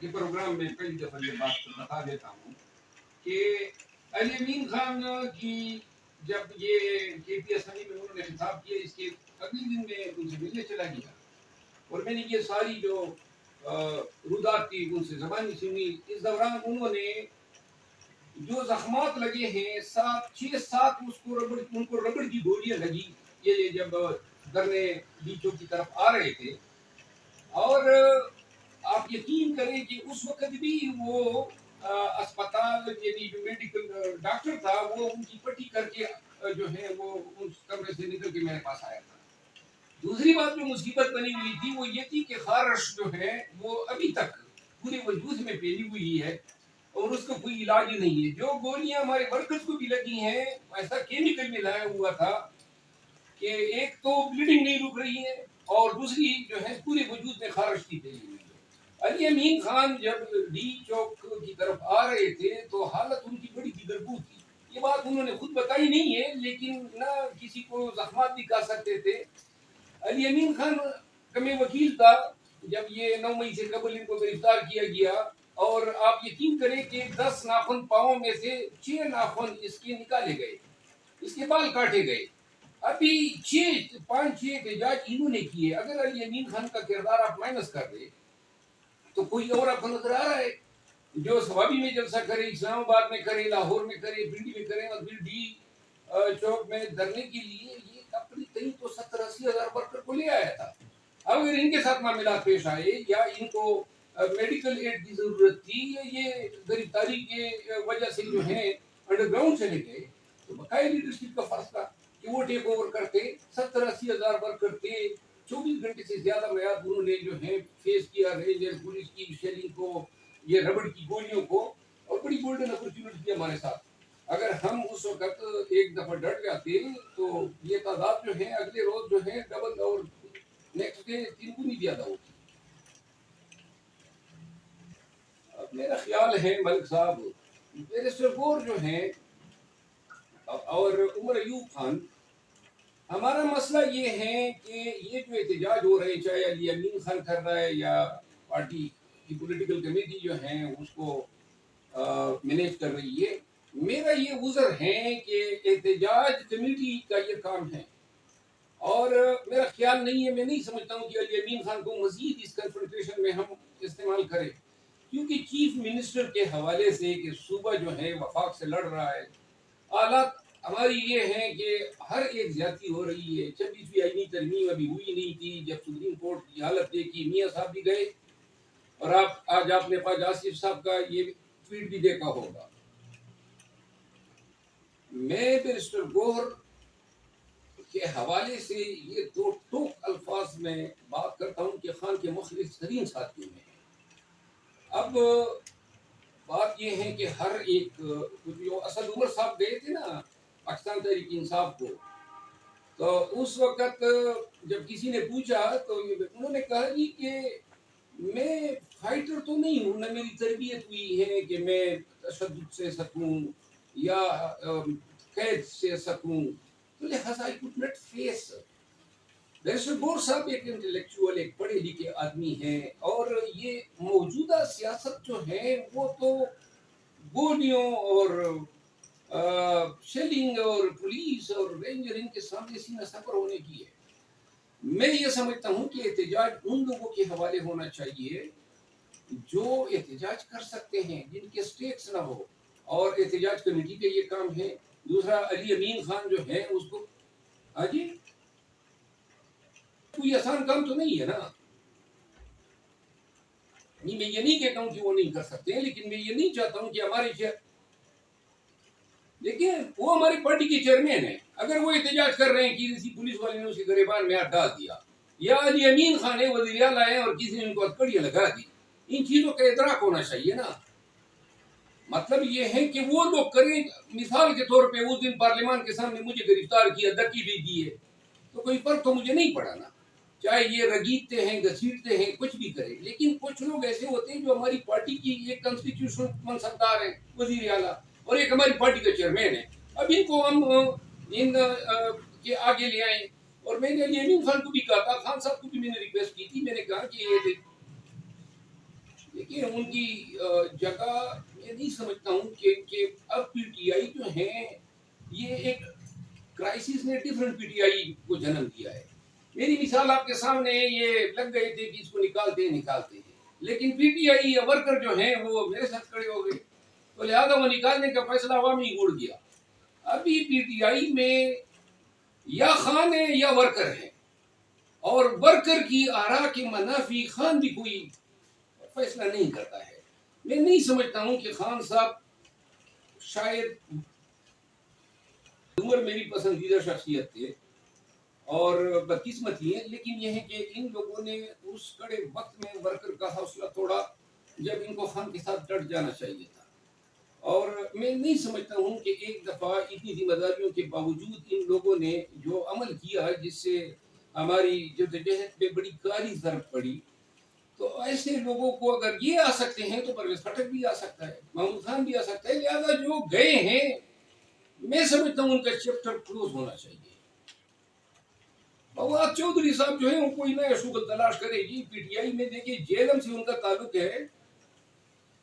یہ پروگرام میں پہلی دفعہ یہ بات بتا دیتا ہوں کہ علی امین خان کی جب یہ کے پی ایس میں انہوں نے خطاب کیا، اس کے اگلے دن میں ان سے ملنے چلا گیا اور میں نے یہ ساری جو رودات تھی ان سے زبانی سنی. اس دوران انہوں نے جو زخمات لگے ہیں 6-7 ان کو ربڑ کی گولیاں لگی. یہ جب دھرنے بیچوں کی طرف آ رہے تھے، اور آپ یقین کریں کہ اس وقت بھی وہ اسپتال یعنی جو میڈیکل ڈاکٹر تھا وہ ان کی پٹی کر کے جو ہے وہ اس کمرے سے نکل کے میرے پاس آیا تھا. دوسری بات جو مصیبت بنی ہوئی تھی وہ یہ تھی کہ خارش جو ہے وہ ابھی تک پورے وجود میں پھیلی ہوئی ہے اور اس کا کوئی علاج ہی نہیں ہے. جو گولیاں ہمارے ورکرز کو بھی لگی ہیں ایسا کیمیکل ملایا ہوا تھا کہ ایک تو بلیڈنگ نہیں رک رہی ہے اور دوسری جو ہے پورے وجود میں خارش کی پھیلی ہوئی ہے. علی امین خان جب ڈی چوک کی طرف آ رہے تھے تو حالت ان کی بڑی دیگرگوں تھی. یہ بات انہوں نے خود بتائی نہیں ہے لیکن نہ کسی کو زخمات بھی کہہ سکتے تھے. علی امین خان کا میں وکیل تھا جب یہ 9 مئی سے قبل ان کو گرفتار کیا گیا، اور آپ یقین کریں کہ 10 ناخن پاؤں میں سے 6 ناخن اس کے نکالے گئے، اس کے بال کاٹے گئے. ابھی 5-6 احتجاج انہوں نے کیے. اگر علی امین خان کا کردار آپ مائنس کر دیں تو کوئی اور آپ کو نظر آ رہا ہے جو سوابی میں جلسہ کرے، اسلام آباد میں کرے، لاہور میں کرے، پنڈی میں کرے، اور پھر ڈی چوک میں دھرنے کے لیے یہ اپنی کہیں تو 70-80 ہزار ورکر کو لے آیا تھا. اب اگر ان کے ساتھ معاملات پیش آئے یا ان کو میڈیکل ایڈ کی ضرورت تھی یا یہ گرفتاری کے وجہ سے جو ہے انڈر گراؤنڈ چلے گئے، تو بقایا لیڈرشپ کا فرض تھا کہ وہ ٹیک اوور کرتے. 70-80 ہزار ورکر تھے، 24 گھنٹے سے زیادہ میعاد انہوں نے جو ہے فیس کیا رینجر پولیس کی شیلنگ کو، یہ ربڑ کی گولیوں کو، اور بڑی گولڈن اپرچونٹی تھی ہمارے ساتھ. اگر ہم اس وقت ایک دفعہ ڈٹ جاتے تو یہ تعداد جو ہے اگلے روز جو ہے ڈبل اور نیکسٹ ڈے 3 گنی زیادہ ہوتی. اب میرا خیال ہے ملک صاحب، بیرسٹر گور جو ہیں اور عمر ایوب خان، ہمارا مسئلہ یہ ہے کہ یہ جو احتجاج ہو رہے چاہے علی امین خان کر رہا ہے یا پارٹی کی پولیٹیکل کمیٹی جو ہے اس کو مینیج کر رہی ہے، میرا یہ عذر ہے کہ احتجاج کمیٹی کا یہ کام ہے. اور میرا خیال نہیں ہے، میں نہیں سمجھتا ہوں کہ علی امین خان کو مزید اس کنفرنٹریشن میں ہم استعمال کریں، کیونکہ چیف منسٹر کے حوالے سے کہ صوبہ جو ہے وفاق سے لڑ رہا ہے. حالات ہماری یہ ہے کہ ہر ایک زیادتی ہو رہی ہے. 26ویں آئینی ترمیم ابھی ہوئی نہیں تھی. جب سپریم کورٹ کی حالت دیکھی، میاں صاحب بھی گئے، اور آج آپ نے خواجہ آصف صاحب کا یہ ٹویٹ بھی دیکھا ہوگا. میں بیرسٹر گوہر کے حوالے سے یہ 2 ٹوک الفاظ میں بات کرتا ہوں کہ خان کے مخلص ترین ساتھیوں میں ہیں. اب بات یہ ہے کہ ہر ایک جو اسد عمر صاحب گئے تھے نا پاکستان تحریک انصاف کو، تو اس وقت جب کسی نے پوچھا تو انہوں نے کہا جی کہ میں فائٹر تو نہیں ہوں، نہ میری تربیت ہوئی ہے کہ میں تشدد سے سکوں یا قید سے سکوں، تو لہذا I could not face. Barrister گور صاحب ایک انٹلیکچوئل، ایک پڑھے لکھے آدمی ہیں، اور یہ موجودہ سیاست جو ہے وہ تو گولیوں اور شیلنگ اور پولیس اور رینجر ان کے سامنے سینہ سپر ہونے کی ہے. میں یہ سمجھتا ہوں کہ احتجاج ان لوگوں کے حوالے ہونا چاہیے جو احتجاج کر سکتے ہیں، جن کے سٹیکس نہ ہو، اور احتجاج کمیٹی کا یہ کام ہے. دوسرا علی امین خان جو ہے اس کو جی کوئی آسان کام تو نہیں ہے نا. میں یہ نہیں کہتا ہوں کہ وہ نہیں کر سکتے ہیں، لیکن میں یہ نہیں چاہتا ہوں کہ ہمارے دیکھیں وہ ہماری پارٹی کے چیئرمین ہیں، اگر وہ احتجاج کر رہے ہیں کہ کسی پولیس والے نے اسے گریبان میں ہاتھ ڈال دیا، یا علی امین خان وزیر اعلیٰ ہیں اور کسی نے ان کو ہتھکڑیاں لگا دی، ان چیزوں کا ادراک ہونا چاہیے نا. مطلب یہ ہے کہ وہ لوگ کریں. مثال کے طور پہ اس دن پارلیمان کے سامنے مجھے گرفتار کیا، دھکی بھی دی ہے، تو کوئی فرق تو مجھے نہیں پڑا نا، چاہے یہ رگیدتے ہیں، گھسیٹتے ہیں، کچھ بھی کریں. لیکن کچھ لوگ ایسے ہوتے ہیں جو ہماری پارٹی کی ایک کنسٹیٹیوشنل منصبدار ہیں، وزیر اعلیٰ، اور ایک ہماری پارٹی کا چیئرمین ہے. اب ان کو ہم ان کے آگے لے آئیں. اور میں نے علی امین خان کو بھی کہا تھا، خان صاحب کو بھی میں نے ریکویسٹ کی تھی، میں نے کہا کہ یہ دیکھیے ان کی جگہ میں نہیں سمجھتا ہوں کہ اب پی ٹی آئی جو ہیں یہ ایک کرائسس نے ڈفرنٹ پی ٹی آئی کو جنم دیا ہے. میری مثال آپ کے سامنے یہ لگ گئے تھے کہ اس کو نکالتے ہیں لیکن پی ٹی آئی یا ورکر جو ہیں وہ میرے ساتھ کھڑے ہو گئے تو لہٰذا وہ نکالنے کا فیصلہ عوامی اڑ گیا. ابھی پی ٹی آئی میں یا خان ہے یا ورکر ہے اور ورکر کی آرا کے منافی خان بھی کوئی فیصلہ نہیں کرتا ہے. میں نہیں سمجھتا ہوں کہ خان صاحب شاید عمر میری پسندیدہ شخصیت تھے اور بدقسمتی ہے لیکن یہ ہے کہ ان لوگوں نے اس کڑے وقت میں ورکر کا حوصلہ توڑا جب ان کو خان کے ساتھ ڈٹ جانا چاہیے تھا. اور میں نہیں سمجھتا ہوں کہ ایک دفعہ اتنی ذمہ داریوں کے باوجود ان لوگوں نے جو عمل کیا جس سے ہماری جدوجہد پہ بڑی کاری ضرب پڑی تو ایسے لوگوں کو اگر یہ آ سکتے ہیں تو پرویز خٹک بھی آ سکتا ہے, محمود خان بھی آ سکتا ہے. لہذا جو گئے ہیں میں سمجھتا ہوں ان کا چیپٹر کلوز ہونا چاہیے. فواد چودھری صاحب جو ہے وہ کوئی نیا شغل تلاش کرے گی. پی ٹی آئی میں دیکھیے جیلم سے ان کا تعلق ہے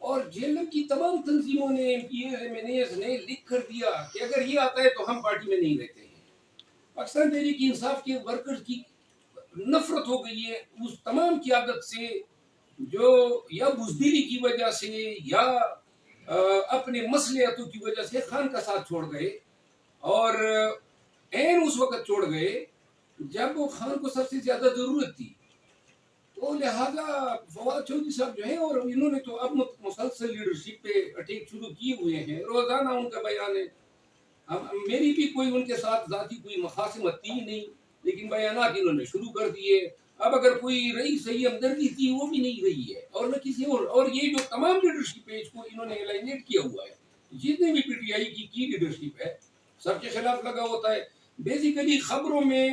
اور جیلم کی تمام تنظیموں نے M P As M N As نے لکھ کر دیا کہ اگر یہ آتا ہے تو ہم پارٹی میں نہیں رہتے ہیں. پاکستان تحریک انصاف کے ورکرز کی نفرت ہو گئی ہے اس تمام قیادت سے جو یا بزدلی کی وجہ سے یا اپنے مصلحتوں کی وجہ سے خان کا ساتھ چھوڑ گئے اور عین اس وقت چھوڑ گئے جب وہ خان کو سب سے زیادہ ضرورت تھی. تو لہذا فواد چودھری صاحب جو ہیں اور انہوں نے تو اب مسلسل لیڈرشپ پہ اٹیک شروع کیے ہوئے ہیں, روزانہ ان کا بیان ہے. میری بھی کوئی ان کے ساتھ ذاتی کوئی مخاصمت تھی نہیں لیکن بیانات انہوں نے شروع کر دیے. اب اگر کوئی رہی صحیح ہمدردی تھی وہ بھی نہیں رہی ہے اور نہ کسی اور یہ جو تمام لیڈرشپ ہے اس کو انہوں نے الائنیٹ کیا ہوا ہے. جتنے بھی پی ٹی آئی کی لیڈرشپ ہے سب کے خلاف لگا ہوتا ہے. بیسیکلی خبروں میں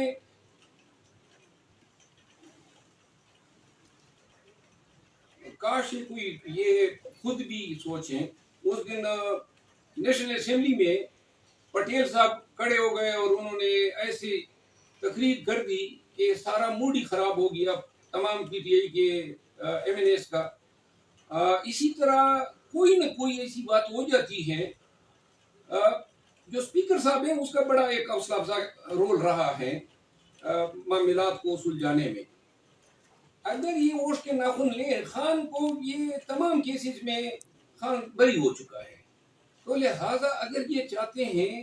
کاش کوئی یہ خود بھی سوچیں. اس دن نیشنل اسمبلی میں پٹیل صاحب کھڑے ہو گئے اور انہوں نے ایسی تقریر کر دی کہ سارا موڈ ہی خراب ہو گیا تمام پی ٹی آئی کے ایم این ایس کا. اسی طرح کوئی نہ کوئی ایسی بات ہو جاتی ہے. جو اسپیکر صاحب ہیں اس کا بڑا ایک حوصلہ افزا رول رہا ہے معاملات کو سلجھانے میں. اگر یہ اوش کے ناخن لیں خان کو یہ تمام کیسز میں خان بری ہو چکا ہے تو لہذا اگر یہ چاہتے ہیں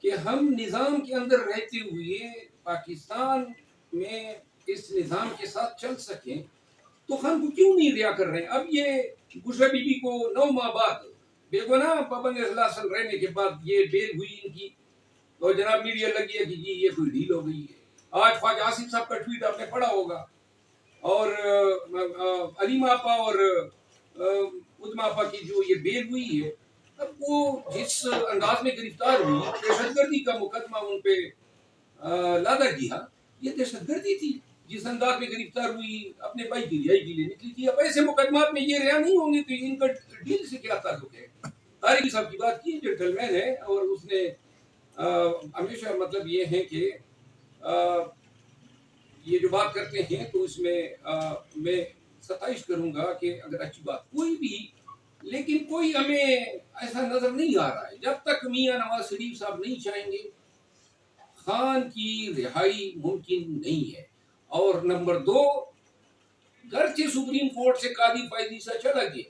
کہ ہم نظام کے اندر رہتے ہوئے پاکستان میں اس نظام کے ساتھ چل سکیں تو خان کو کیوں نہیں رہا کر رہے ہیں. اب یہ گشا بی بی کو 9 ماہ بعد بے گناہ پابند اثلاثل رہنے کے بعد یہ بیل ہوئی ان کی تو جناب میڈیا لگی ہے کہ جی یہ کوئی ڈیل ہو گئی ہے. آج خواجہ آصف صاحب کا ٹویٹ آپ نے پڑھا ہوگا اور علیم آپا اور ادم آپا کی جو یہ بیل ہوئی ہے اب وہ جس انداز میں گرفتار ہوئی دہشت گردی کا مقدمہ ان پہ لادا گیا یہ دہشت گردی تھی. جس انداز میں گرفتار ہوئی اپنے بھائی کی رہائی کے لیے نکلی تھی. اب ایسے مقدمات میں یہ رہا نہیں ہوں گے تو ان کا ڈیل سے کیا تعلق ہے. طارق صاحب کی بات کی جنٹل مین ہے اور اس نے ہمیشہ مطلب یہ ہے کہ یہ جو بات کرتے ہیں تو اس میں ستائش کروں گا کہ اگر اچھی بات کوئی بھی لیکن کوئی ہمیں ایسا نظر نہیں آ رہا ہے جب تک میاں نواز شریف صاحب نہیں چاہیں گے خان کی رہائی ممکن نہیں ہے. اور نمبر 2 گرچہ سپریم کورٹ سے قاضی فائزی سا چلا گیا